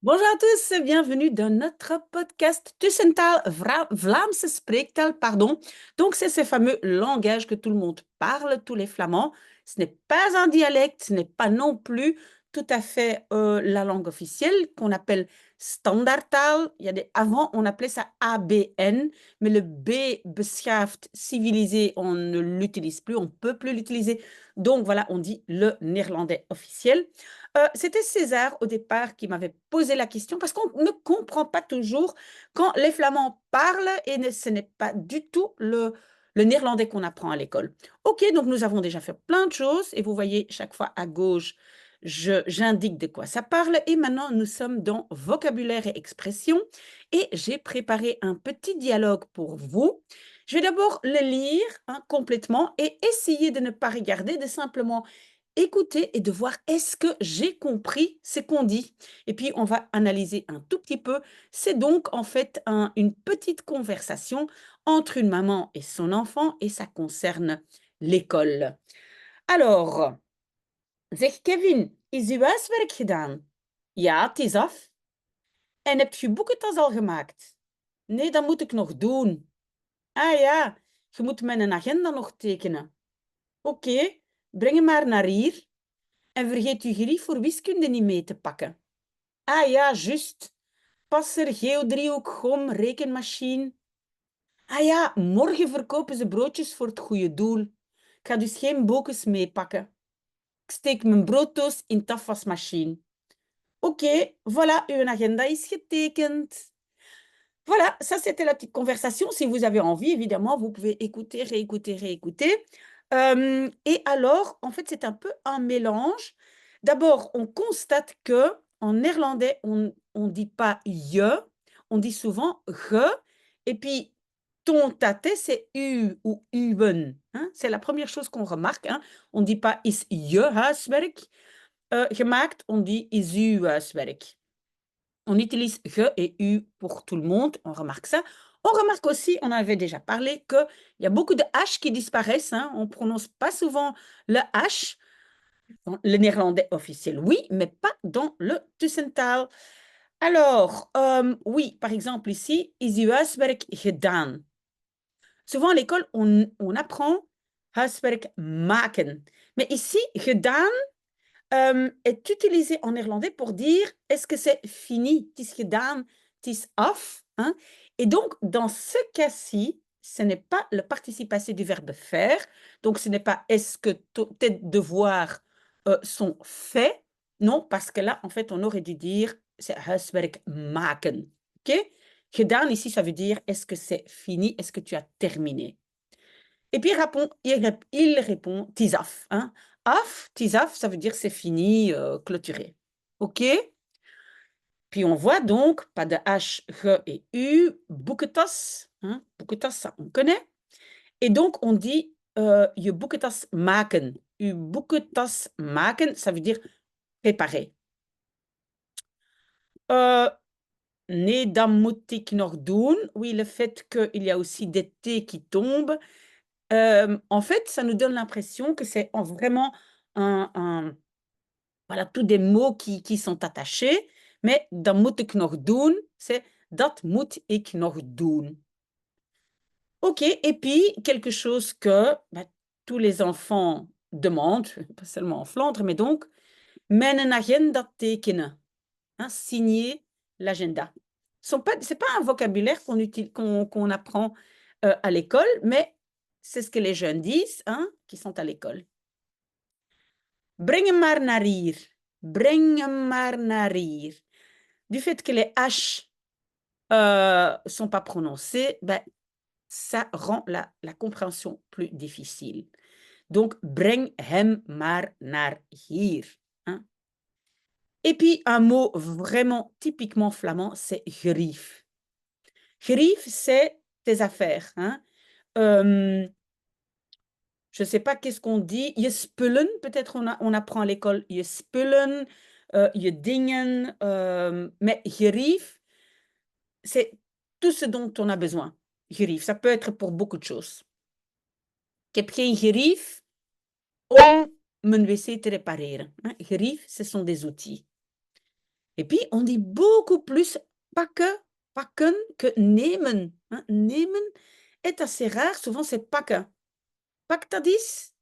Bonjour à tous, bienvenue dans notre podcast Tussentaal, Vlaamse spreektaal, pardon. Donc, c'est ce fameux langage que tout le monde parle, tous les Flamands. Ce n'est pas un dialecte, ce n'est pas non plus tout à fait la langue officielle qu'on appelle standaardtaal. Avant, on appelait ça ABN, mais le B beschaafd, civilisé, on ne l'utilise plus, on ne peut plus l'utiliser. Donc, voilà, on dit le néerlandais officiel. C'était César au départ qui m'avait posé la question parce qu'on ne comprend pas toujours quand les Flamands parlent et ce n'est pas du tout le néerlandais qu'on apprend à l'école. Ok, donc nous avons déjà fait plein de choses et vous voyez chaque fois à gauche, j'indique de quoi ça parle et maintenant nous sommes dans vocabulaire et expression et j'ai préparé un petit dialogue pour vous. Je vais d'abord le lire complètement et essayer de ne pas regarder, de simplement écouter et de voir est-ce que j'ai compris ce qu'on dit. Et puis, on va analyser un tout petit peu. C'est donc en fait une petite conversation entre une maman et son enfant et ça concerne l'école. Alors, zeg Kevin, is uw huiswerk gedaan? Ja, het is af. En heb je boekentas al gemaakt? Nee, dat moet ik nog doen. Ah ja, je moet mijn agenda nog tekenen. Oké, breng hem maar naar hier. En vergeet uw grief voor wiskunde niet mee te pakken. Ah ja, juist. Passer, geodriehoek, gom, rekenmachine. Ah ja, morgen verkopen ze broodjes voor het goede doel. Ik ga dus geen bokens meepakken. Ik steek mijn brooddoos in de afwasmachine. Oké, voilà, uw agenda is getekend. Voilà, ça c'était la petite conversation. Si vous avez envie, évidemment, vous pouvez écouter, réécouter, réécouter. Et alors, en fait, c'est un peu un mélange. D'abord, on constate que en néerlandais, on ne dit pas je, on dit souvent ge. Et puis, ton tate, c'est u ou uwen. Hein? C'est la première chose qu'on remarque. Hein? On ne dit pas is je huiswerk gemaakt, on dit is uw huiswerk. On utilise je et u pour tout le monde, on remarque ça. On remarque aussi, on en avait déjà parlé, qu'il y a beaucoup de H qui disparaissent. Hein. On ne prononce pas souvent le H. Dans le néerlandais officiel, oui, mais pas dans le Tussentaal. Alors, oui, par exemple ici, is uw huiswerk gedaan? Souvent à l'école, on apprend huiswerk maken. Mais ici, gedaan est utilisé en néerlandais pour dire est-ce que c'est fini, het is gedaan, het is af. Hein? Et donc, dans ce cas-ci, ce n'est pas le participe passé du verbe faire. Donc, ce n'est pas est-ce que tes devoirs sont faits. Non, parce que là, en fait, on aurait dû dire c'est huiswerk maken. OK? Gedaan, ici, ça veut dire est-ce que c'est fini, est-ce que tu as terminé. Et puis il répond « tisaf ». Hein. Af, tisaf, ça veut dire c'est fini, clôturé. OK? Puis on voit donc, pas de H, G et U, boekentas. Hein. Boekentas, ça on connaît. Et donc on dit je boekentas maken. U boekentas maken, ça veut dire préparer. Nee, dan moet ik nog doen. Oui, le fait qu'il y a aussi des T qui tombent. En fait, ça nous donne l'impression que c'est vraiment voilà, tous des mots qui sont attachés. Mais dan moet ik nog doen, c'est dat moet ik nog doen. OK, et puis quelque chose que tous les enfants demandent, pas seulement en Flandre, mais donc, mijn agenda tekenen. Hein, signer l'agenda. Ce n'est pas un vocabulaire qu'on apprend à l'école, mais c'est ce que les jeunes disent, hein, qui sont à l'école. Breng hem maar naar hier. Breng hem maar naar hier. Du fait que les H sont pas prononcés, ça rend la compréhension plus difficile. Donc, breng hem maar naar hier. Hein. Et puis, un mot vraiment typiquement flamand, c'est gerief. Gerief, c'est tes affaires. Hein. Je ne sais pas qu'est-ce qu'on dit. Je spullen, peut-être on apprend à l'école. Je spullen, je dingen. Mais gerief, c'est tout ce dont on a besoin. Gerief, ça peut être pour beaucoup de choses. Ik heb geen gerief om mijn wc te repareren. Gerief, ce sont des outils. Et puis, on dit beaucoup plus pakken, pakken que nemen. Hein. Nemen est assez rare. Souvent, c'est pakken. Pak dat eens.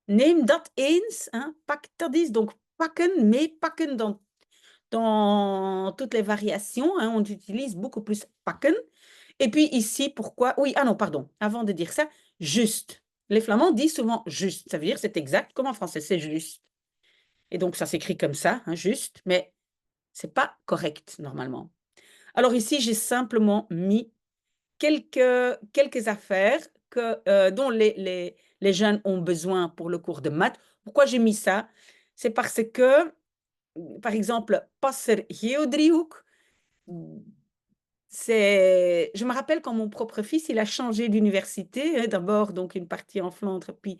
Neem dat eens. Hein. Pak dat eens. Donc, pakken, mais pakken dans toutes les variations. Hein, on utilise beaucoup plus pakken. Et puis ici, pourquoi? Oui, ah non, pardon. Avant de dire ça, juste. Les Flamands disent souvent juste. Ça veut dire c'est exact, comme en français, c'est juste. Et donc, ça s'écrit comme ça, hein, juste, mais c'est pas correct normalement. Alors ici, j'ai simplement mis quelques affaires dont les jeunes ont besoin pour le cours de maths. Pourquoi j'ai mis ça? C'est parce que, par exemple, passer geodriehoek, je me rappelle quand mon propre fils, il a changé d'université, hein, d'abord donc une partie en Flandre, puis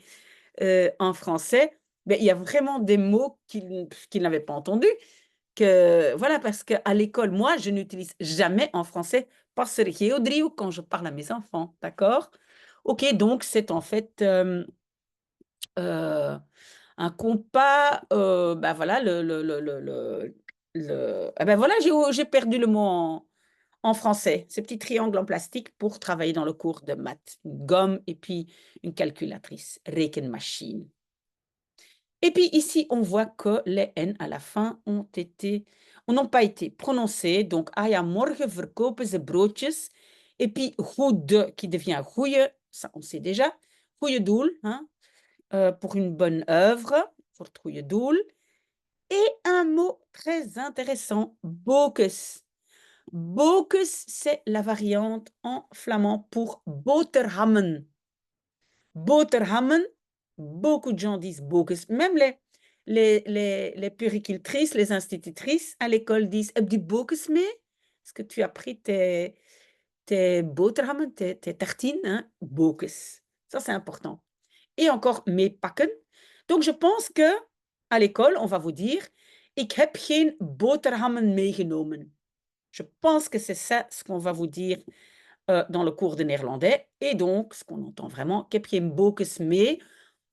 en français, mais il y a vraiment des mots qu'il n'avait pas entendus. Voilà, parce qu'à l'école, moi, je n'utilise jamais en français passer geodriehoek quand je parle à mes enfants, d'accord? Ok, donc c'est en fait euh, un compas, ben voilà, ben voilà, j'ai perdu le mot en français, ces petits triangles en plastique pour travailler dans le cours de maths, une gomme et puis une calculatrice, rekenmachine. Et puis ici, on voit que les N à la fin n'ont pas été prononcées. Donc, ah ja, morgen verkopen ze broodjes. Et puis, goede qui devient goeie, ça on sait déjà. Goeie doel, hein, pour une bonne œuvre, pour het goede doel. Et un mot très intéressant, bokus. Bokus, c'est la variante en flamand pour boterhammen. Boterhammen, beaucoup de gens disent bokus. Même les puéricultrices, les institutrices à l'école disent heb je bokus mee? Est-ce que tu as pris tes boterhammen, tes tartines? Hein? Bokus. Ça, c'est important. Et encore mes pakken. Donc, je pense que à l'école, on va vous dire ik heb geen boterhammen meegenomen. Je pense que c'est ça ce qu'on va vous dire dans le cours de néerlandais. Et donc, ce qu'on entend vraiment, ik heb geen bokus mee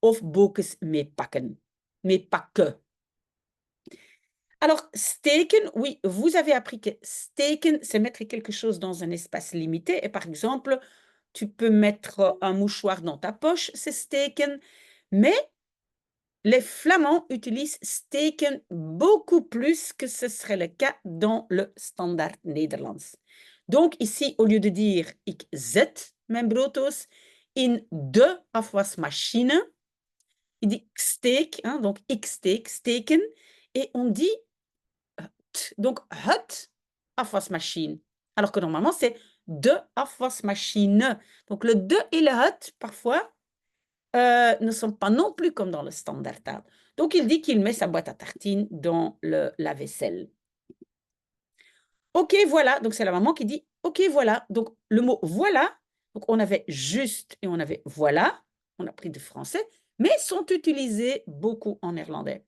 of bokus meepakken. Meepakken. Alors, steken, oui, vous avez appris que steken, c'est mettre quelque chose dans un espace limité. Et par exemple, tu peux mettre un mouchoir dans ta poche, c'est steken. Mais les Flamands utilisent steken beaucoup plus que ce serait le cas dans le standard Nederlands. Donc ici, au lieu de dire ik zet mijn brooddoos in de afwasmachine, il dit ik steek, hein, donc ik steek, steken, et on dit donc het afwasmachine. Alors que normalement, c'est de afwasmachine. Donc le de et le het, parfois, ne sont pas non plus comme dans le standard. Donc, il dit qu'il met sa boîte à tartines dans le lave-vaisselle. OK, voilà. Donc, c'est la maman qui dit OK, voilà. Donc, le mot voilà, donc on avait juste et on avait voilà, on a pris du français, mais sont utilisés beaucoup en néerlandais.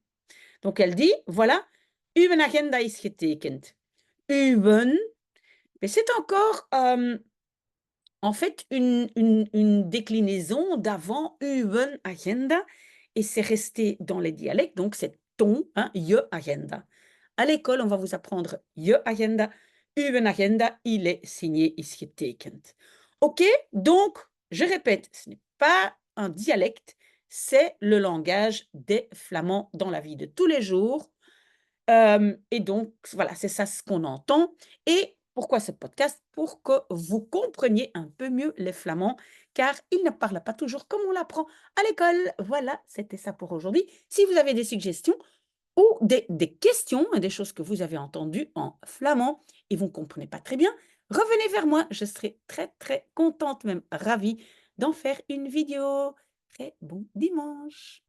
Donc, elle dit voilà, uw agenda is getekend. Uwen, mais c'est encore en fait une déclinaison d'avant uwen agenda et c'est resté dans les dialectes, donc c'est ton, hein, je agenda. À l'école, on va vous apprendre je agenda, uwen agenda, il est signé, is getekend. OK, donc, je répète, ce n'est pas un dialecte, c'est le langage des Flamands dans la vie de tous les jours. Et donc, voilà, c'est ça ce qu'on entend. Et pourquoi ce podcast? Pour que vous compreniez un peu mieux les Flamands, car ils ne parlent pas toujours comme on l'apprend à l'école. Voilà, c'était ça pour aujourd'hui. Si vous avez des suggestions ou des questions, des choses que vous avez entendues en flamand et vous ne comprenez pas très bien, revenez vers moi. Je serai très, très contente, même ravie d'en faire une vidéo. Très bon dimanche.